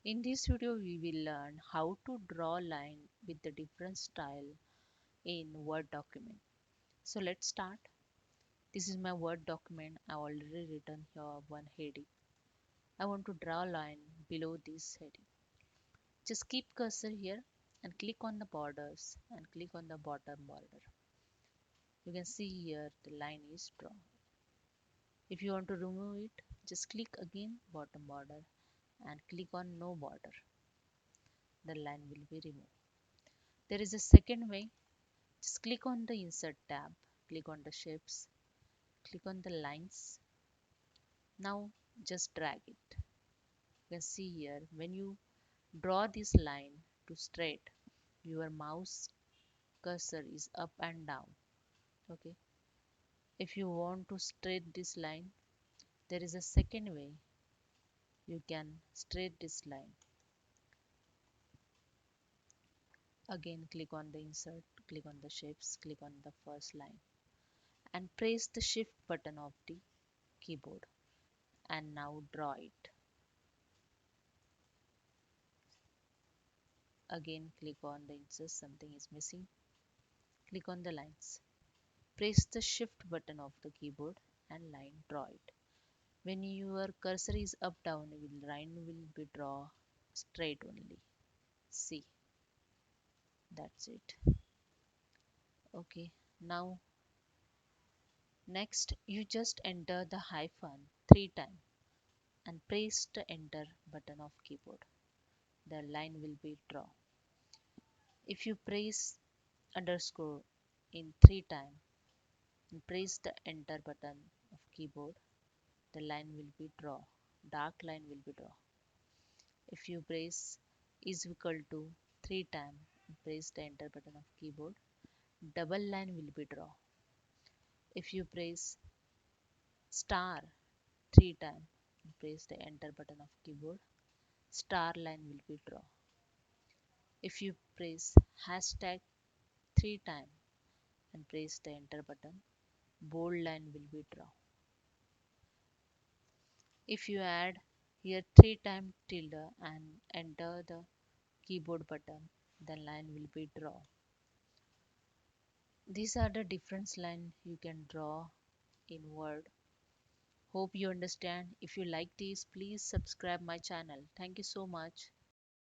In this video, we will learn how to draw line with the different style in Word document. So let's start. This is my Word document. I already written here one heading. I want to draw a line below this heading. Just keep cursor here and click on the borders and click on the bottom border. You can see here the line is drawn. If you want to remove it, just click again bottom border and click on no border. The line will be removed. There is a second way. Just click on the insert tab, click on the shapes, click on the lines. Now just drag it. You can see here when you draw this line to straight, your mouse cursor is up and down. Okay. If you want to straight this line, there is a second way. You can straight this line. Again click on the insert, click on the shapes, click on the first line and press the shift button of the keyboard and now draw it. Again click on the insert, something is missing. Click on the lines. Press the shift button of the keyboard and line draw it. When your cursor is up down, line will be draw straight only. See, that's it. Okay, now next you just enter the hyphen 3 times and press the enter button of keyboard. The line will be draw. If you press underscore in 3 times and press the enter button of keyboard, the line will be draw. Dark line will be draw. If you press is equal to 3 times and press the enter button of keyboard, double line will be draw. If you press star 3 times and press the enter button of keyboard, star line will be draw. If you press hashtag 3 times and press the enter button, bold line will be draw. If you add here 3 times tilde and enter the keyboard button, the line will be draw. These are the different lines you can draw in Word. Hope you understand. If you like this, please subscribe my channel. Thank you so much.